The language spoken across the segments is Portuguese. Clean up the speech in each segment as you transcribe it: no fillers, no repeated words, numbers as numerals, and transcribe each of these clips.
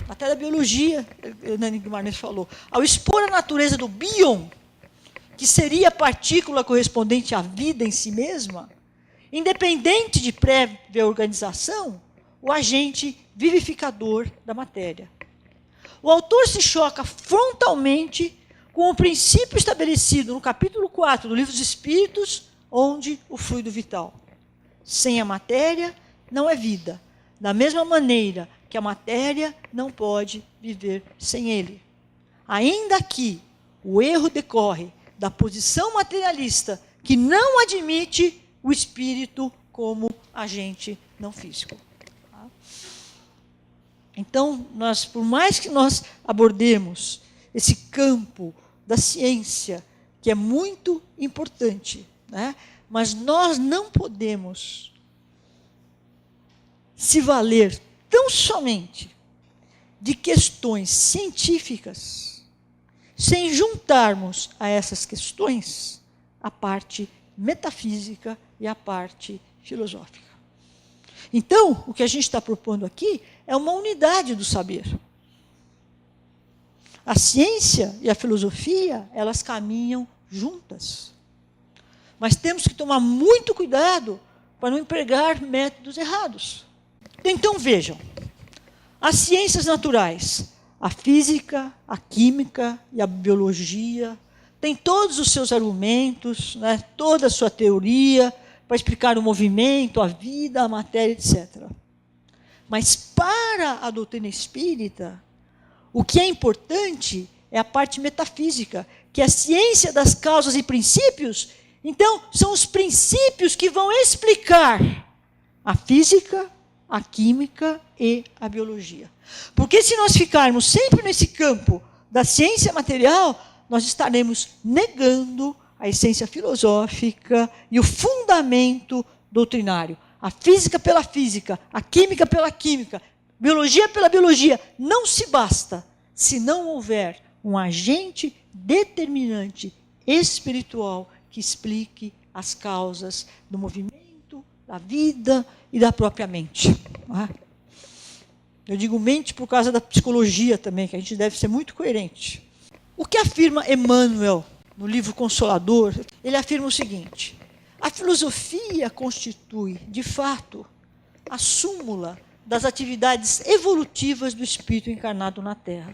Até da biologia, Hernani Guimarães falou. Ao expor a natureza do bion, que seria a partícula correspondente à vida em si mesma, independente de prévia organização, o agente vivificador da matéria. O autor se choca frontalmente com o princípio estabelecido no capítulo 4 do Livro dos Espíritos, onde o fluido vital. Sem a matéria, não é vida. Da mesma maneira que a matéria não pode viver sem ele. Ainda que o erro decorre da posição materialista que não admite o espírito como agente não físico. Então, por mais que nós abordemos esse campo da ciência, que é muito importante, né? Mas nós não podemos se valer tão somente de questões científicas, sem juntarmos a essas questões a parte metafísica e a parte filosófica. Então, o que a gente está propondo aqui é uma unidade do saber. A ciência e a filosofia, elas caminham juntas. Mas temos que tomar muito cuidado para não empregar métodos errados. Então, vejam, as ciências naturais, a física, a química e a biologia, têm todos os seus argumentos, né, toda a sua teoria, para explicar o movimento, a vida, a matéria, etc. Mas para a doutrina espírita, o que é importante é a parte metafísica, que é a ciência das causas e princípios. Então, são os princípios que vão explicar a física, a química e a biologia. Porque se nós ficarmos sempre nesse campo da ciência material, nós estaremos negando a essência filosófica e o fundamento doutrinário. A física pela física, a química pela química, biologia pela biologia. Não se basta se não houver um agente determinante espiritual que explique as causas do movimento, da vida e da própria mente. Eu digo mente por causa da psicologia também, que a gente deve ser muito coerente. O que afirma Emmanuel no livro Consolador? Ele afirma o seguinte: a filosofia constitui, de fato, a súmula das atividades evolutivas do espírito encarnado na Terra.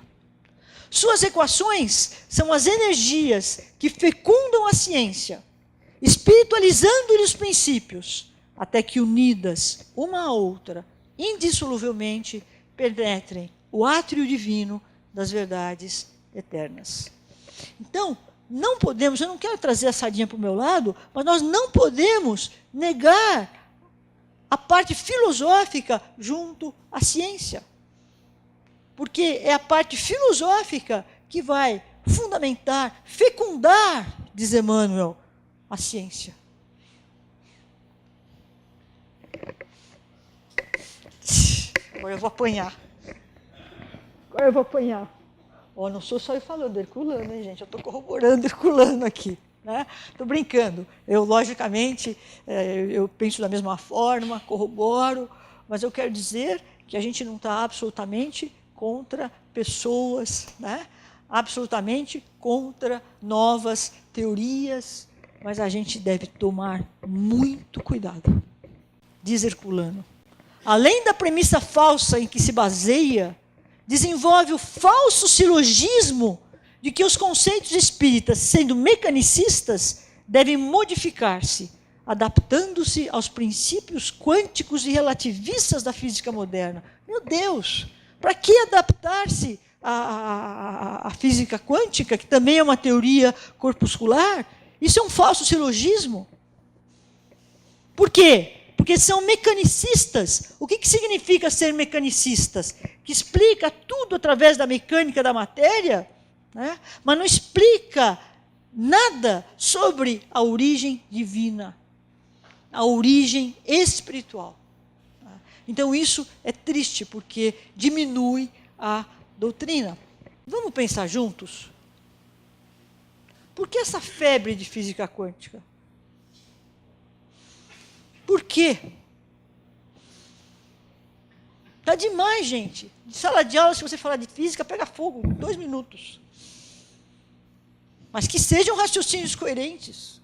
Suas equações são as energias que fecundam a ciência, espiritualizando-lhe os princípios, até que, unidas uma à outra, indissoluvelmente penetrem o átrio divino das verdades eternas. Então, não podemos, eu não quero trazer a sardinha para o meu lado, mas nós não podemos negar a parte filosófica junto à ciência. Porque é a parte filosófica que vai fundamentar, fecundar, diz Emmanuel, a ciência. Agora eu vou apanhar. Não sou só eu falando, Herculano, hein, gente? Eu estou corroborando Herculano aqui. Estou brincando. Eu, logicamente, eu penso da mesma forma, corroboro, mas eu quero dizer que a gente não está absolutamente contra pessoas, absolutamente contra novas teorias, mas a gente deve tomar muito cuidado. Diz Herculano: além da premissa falsa em que se baseia, desenvolve o falso silogismo de que os conceitos espíritas, sendo mecanicistas, devem modificar-se, adaptando-se aos princípios quânticos e relativistas da física moderna. Meu Deus, para que adaptar-se à física quântica, que também é uma teoria corpuscular? Isso é um falso silogismo. Por quê? Porque porque são mecanicistas. O que significa ser mecanicistas? Que explica tudo através da mecânica da matéria, né? Mas não explica nada sobre a origem divina, a origem espiritual. Então isso é triste, porque diminui a doutrina. Vamos pensar juntos? Por que essa febre de física quântica? Por quê? Está demais, gente. De sala de aula, se você falar de física, pega fogo em 2 minutos. Mas que sejam raciocínios coerentes.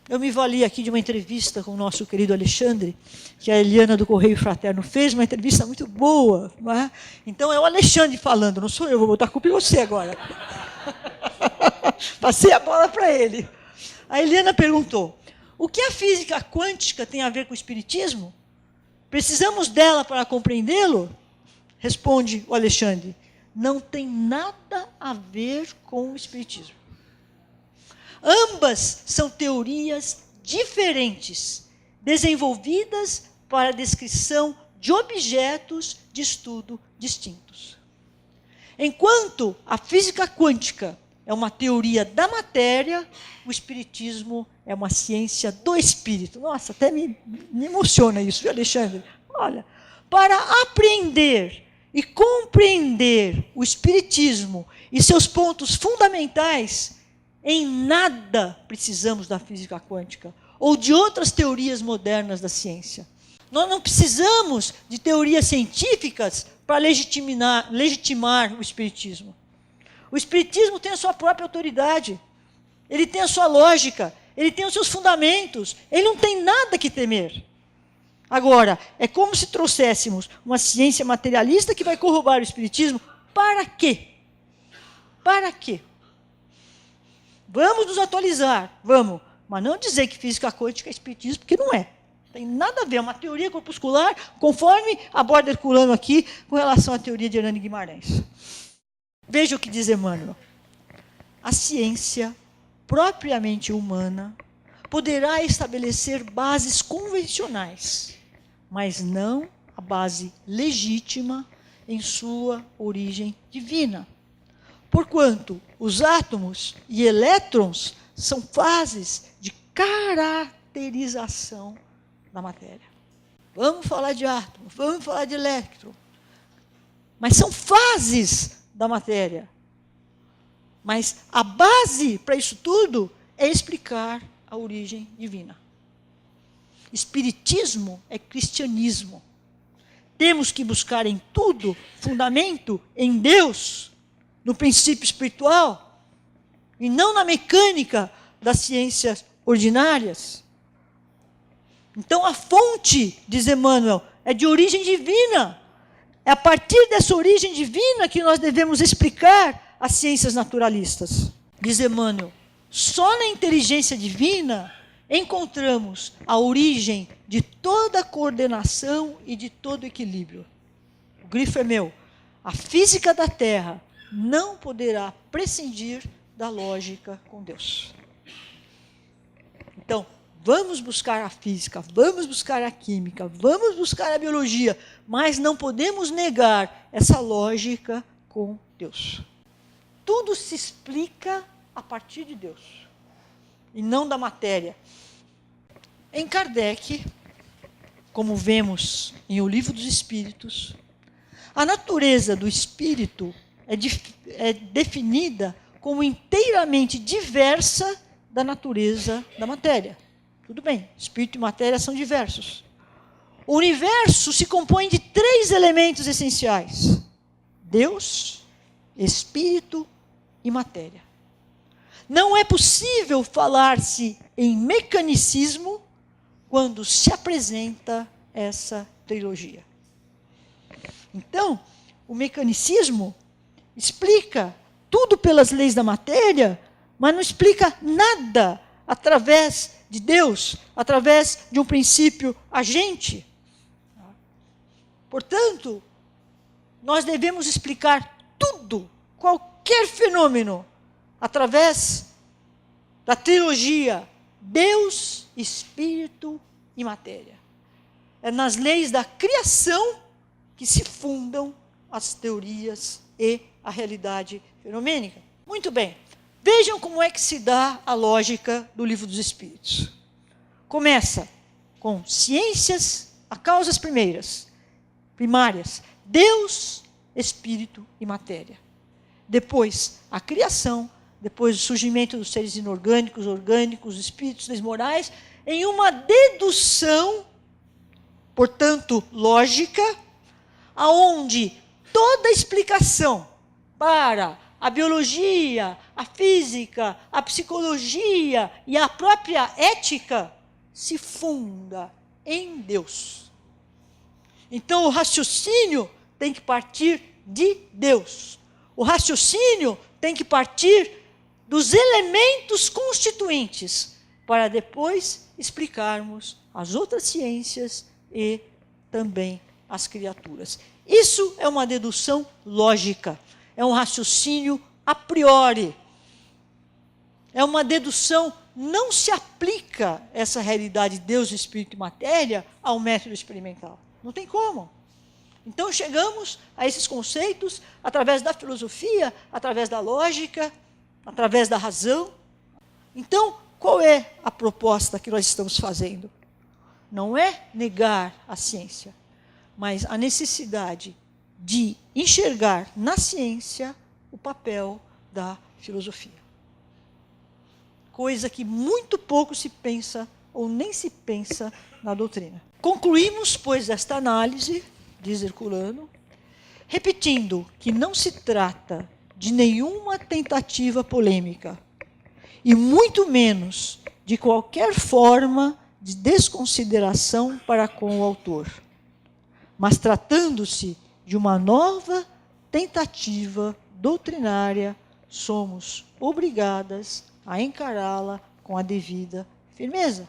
Eu me vali aqui de uma entrevista com o nosso querido Alexandre, que a Eliana do Correio Fraterno fez, uma entrevista muito boa. Não é? Então é o Alexandre falando, não sou eu, vou botar a culpa em você agora. Passei a bola para ele. A Eliana perguntou, o que a física quântica tem a ver com o espiritismo? Precisamos dela para compreendê-lo? Responde o Alexandre, não tem nada a ver com o espiritismo. Ambas são teorias diferentes, desenvolvidas para a descrição de objetos de estudo distintos. Enquanto a física quântica é uma teoria da matéria, o espiritismo é uma ciência do espírito. Nossa, até me emociona isso, viu, Alexandre? Olha, para aprender e compreender o espiritismo e seus pontos fundamentais, em nada precisamos da física quântica ou de outras teorias modernas da ciência. Nós não precisamos de teorias científicas para legitimar o espiritismo. O espiritismo tem a sua própria autoridade, ele tem a sua lógica, ele tem os seus fundamentos, ele não tem nada que temer. Agora, é como se trouxéssemos uma ciência materialista que vai corroborar o espiritismo. Para quê? Para quê? Vamos nos atualizar, vamos. Mas não dizer que física quântica é espiritismo, porque não é. Tem nada a ver, é uma teoria corpuscular, conforme aborda Herculano aqui, com relação à teoria de Hernani Guimarães. Veja o que diz Emmanuel. A ciência, propriamente humana, poderá estabelecer bases convencionais, mas não a base legítima em sua origem divina. Porquanto os átomos e elétrons são fases de caracterização da matéria. Vamos falar de átomo, vamos falar de elétron. Mas são fases da matéria. Mas a base para isso tudo é explicar a origem divina. Espiritismo é cristianismo. Temos que buscar em tudo fundamento em Deus, no princípio espiritual, e não na mecânica das ciências ordinárias. Então a fonte, diz Emmanuel, é de origem divina. É a partir dessa origem divina que nós devemos explicar as ciências naturalistas. Diz Emmanuel, só na inteligência divina encontramos a origem de toda coordenação e de todo equilíbrio. O grifo é meu. A física da Terra não poderá prescindir da lógica com Deus. Então, vamos buscar a física, vamos buscar a química, vamos buscar a biologia, mas não podemos negar essa lógica com Deus. Tudo se explica a partir de Deus, e não da matéria. Em Kardec, como vemos em O Livro dos Espíritos, a natureza do espírito é definida como inteiramente diversa da natureza da matéria. Tudo bem, espírito e matéria são diversos. O universo se compõe de 3 elementos essenciais: Deus, espírito e matéria. Não é possível falar-se em mecanicismo quando se apresenta essa trilogia. Então, o mecanicismo explica tudo pelas leis da matéria, mas não explica nada através de Deus, através de um princípio agente. Portanto, nós devemos explicar tudo, qualquer fenômeno, através da trilogia Deus, Espírito e Matéria. é nas leis da criação que se fundam as teorias e a realidade fenomênica. Muito bem. Vejam como é que se dá a lógica do Livro dos Espíritos. Começa com ciências, a causas primárias, Deus, Espírito e matéria. Depois, a criação, depois o surgimento dos seres inorgânicos, orgânicos, espíritos, leis morais, em uma dedução, portanto, lógica, aonde toda a explicação para a biologia, a física, a psicologia e a própria ética se funda em Deus. Então, o raciocínio tem que partir de Deus. O raciocínio tem que partir dos elementos constituintes, para depois explicarmos as outras ciências e também as criaturas. Isso é uma dedução lógica, é um raciocínio a priori. É uma dedução, não se aplica essa realidade de Deus, Espírito e matéria ao método experimental. Não tem como. Então chegamos a esses conceitos através da filosofia, através da lógica, através da razão. Então, qual é a proposta que nós estamos fazendo? Não é negar a ciência, mas a necessidade de enxergar na ciência o papel da filosofia. Coisa que muito pouco se pensa, ou nem se pensa, na doutrina. Concluímos, pois, esta análise, diz Herculano, repetindo que não se trata de nenhuma tentativa polêmica, e muito menos de qualquer forma de desconsideração para com o autor, mas tratando-se de uma nova tentativa doutrinária, somos obrigadas a encará-la com a devida firmeza.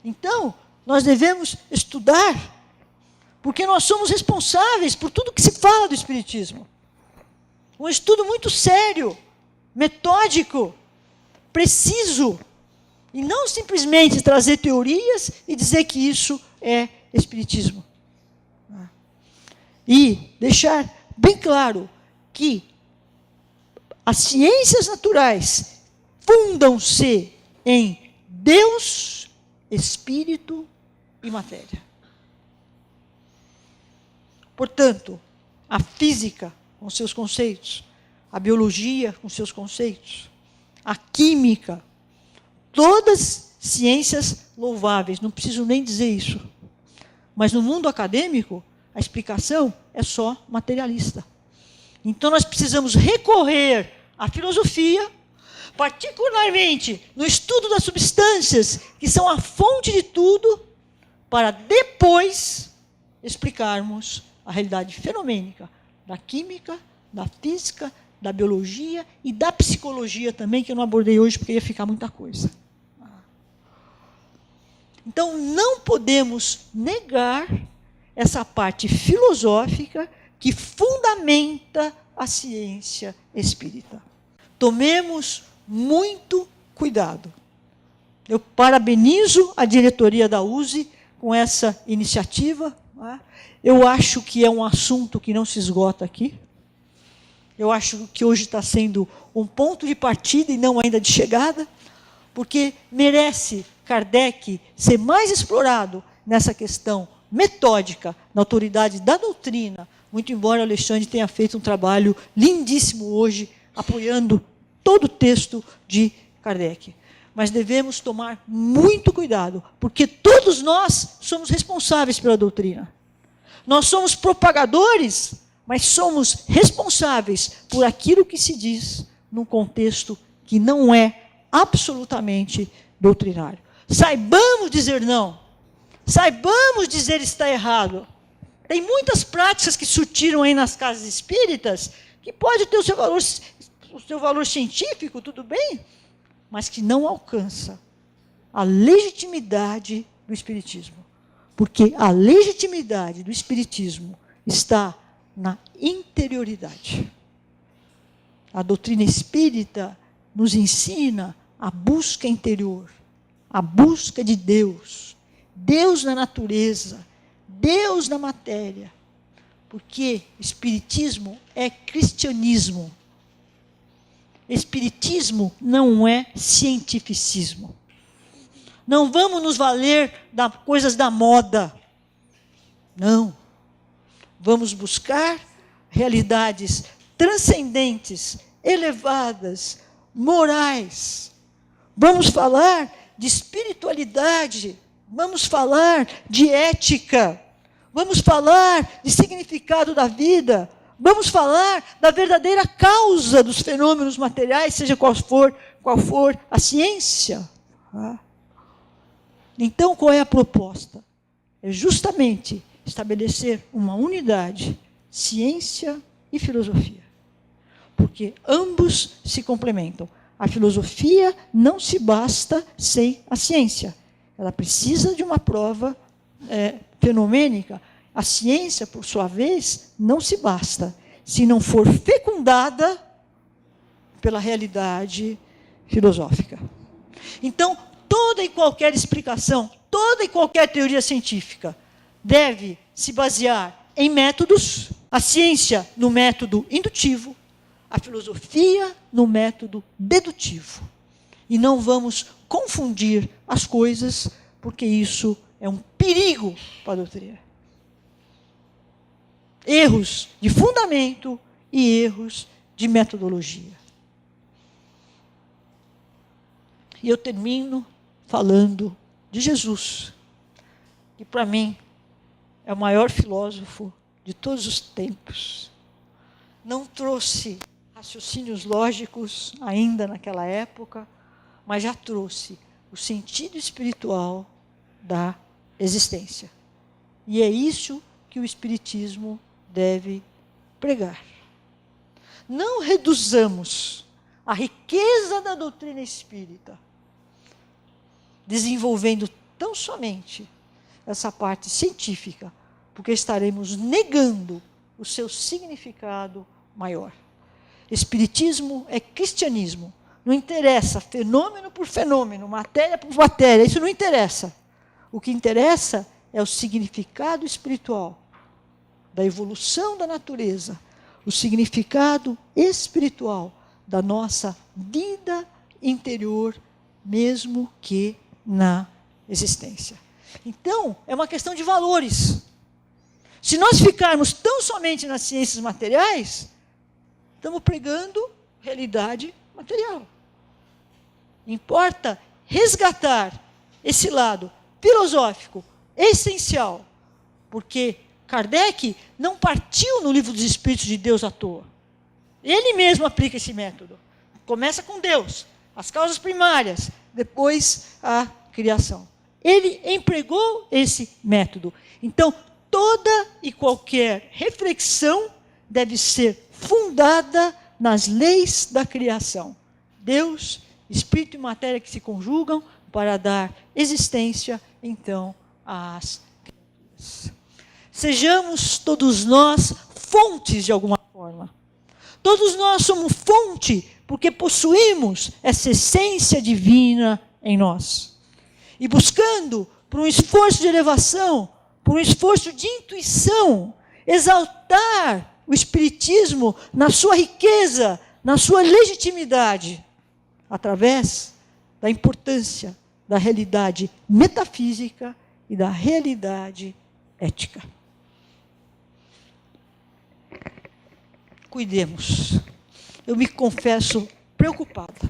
Então, nós devemos estudar, porque nós somos responsáveis por tudo que se fala do Espiritismo. Um estudo muito sério, metódico, preciso, e não simplesmente trazer teorias e dizer que isso é Espiritismo. E deixar bem claro que as ciências naturais fundam-se em Deus, Espírito e matéria. Portanto, a física, com seus conceitos, a biologia, com seus conceitos, a química, todas ciências louváveis, não preciso nem dizer isso. Mas no mundo acadêmico, a explicação é só materialista. Então, nós precisamos recorrer à filosofia, particularmente no estudo das substâncias, que são a fonte de tudo, para depois explicarmos a realidade fenomênica da química, da física, da biologia e da psicologia também, que eu não abordei hoje porque ia ficar muita coisa. Então, não podemos negar essa parte filosófica que fundamenta a ciência espírita. Tomemos muito cuidado. Eu parabenizo a diretoria da USE com essa iniciativa. Eu acho que é um assunto que não se esgota aqui. Eu acho que hoje está sendo um ponto de partida e não ainda de chegada, porque merece Kardec ser mais explorado nessa questão metódica, na autoridade da doutrina, muito embora Alexandre tenha feito um trabalho lindíssimo hoje, apoiando todo o texto de Kardec. Mas devemos tomar muito cuidado, porque todos nós somos responsáveis pela doutrina. Nós somos propagadores, mas somos responsáveis por aquilo que se diz num contexto que não é absolutamente doutrinário. Saibamos dizer não. Saibamos dizer está errado. Tem muitas práticas que surgiram aí nas casas espíritas, que pode ter o seu valor científico, tudo bem, mas que não alcança a legitimidade do espiritismo. Porque a legitimidade do espiritismo está na interioridade. A doutrina espírita nos ensina a busca interior, a busca de Deus, Deus na natureza, Deus na matéria. Porque espiritismo é cristianismo. Espiritismo não é cientificismo. Não vamos nos valer das coisas da moda. Não. Vamos buscar realidades transcendentes, elevadas, morais. Vamos falar de espiritualidade. Vamos falar de ética. Vamos falar de significado da vida. Vamos falar da verdadeira causa dos fenômenos materiais, seja qual for a ciência. Então, qual é a proposta? É justamente estabelecer uma unidade, ciência e filosofia. Porque ambos se complementam. A filosofia não se basta sem a ciência. Ela precisa de uma prova fenomênica. A ciência, por sua vez, não se basta se não for fecundada pela realidade filosófica. Então, toda e qualquer explicação, toda e qualquer teoria científica deve se basear em métodos, a ciência no método indutivo, a filosofia no método dedutivo. E não vamos confundir as coisas, porque isso é um perigo para a doutrina. Erros de fundamento e erros de metodologia. E eu termino falando de Jesus, que para mim é o maior filósofo de todos os tempos. Não trouxe raciocínios lógicos ainda naquela época, mas já trouxe o sentido espiritual da existência. E é isso que o Espiritismo deve pregar. Não reduzamos a riqueza da doutrina espírita, desenvolvendo tão somente essa parte científica, porque estaremos negando o seu significado maior. Espiritismo é cristianismo. Não interessa fenômeno por fenômeno, matéria por matéria, isso não interessa. O que interessa é o significado espiritual da evolução da natureza, o significado espiritual da nossa vida interior, mesmo que na existência. Então, é uma questão de valores. Se nós ficarmos tão somente nas ciências materiais, estamos pregando realidade material. Importa resgatar esse lado filosófico essencial, porque Kardec não partiu no Livro dos Espíritos de Deus à toa. Ele mesmo aplica esse método. Começa com Deus, as causas primárias, depois a criação. Ele empregou esse método. Então, toda e qualquer reflexão deve ser fundada nas leis da criação. Deus, espírito e matéria que se conjugam para dar existência, então, às criaturas. Sejamos todos nós fontes de alguma forma. Todos nós somos fonte porque possuímos essa essência divina em nós. E buscando por um esforço de elevação, por um esforço de intuição, exaltar o Espiritismo na sua riqueza, na sua legitimidade, através da importância da realidade metafísica e da realidade ética. Cuidemos. Eu me confesso preocupada,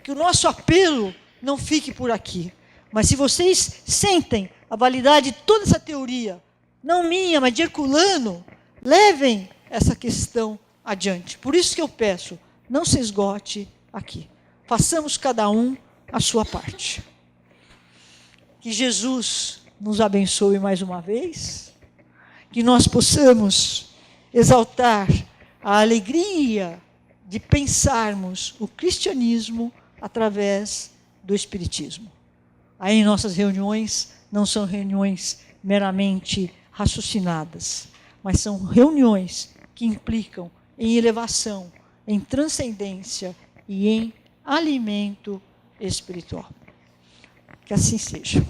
que o nosso apelo não fique por aqui. Mas se vocês sentem a validade de toda essa teoria, não minha, mas de Herculano, levem essa questão adiante. Por isso que eu peço, não se esgote aqui. Façamos cada um a sua parte. Que Jesus nos abençoe mais uma vez, que nós possamos exaltar a alegria de pensarmos o cristianismo através do Espiritismo. Aí nossas reuniões não são reuniões meramente raciocinadas, mas são reuniões que implicam em elevação, em transcendência e em alimento espiritual. Que assim seja.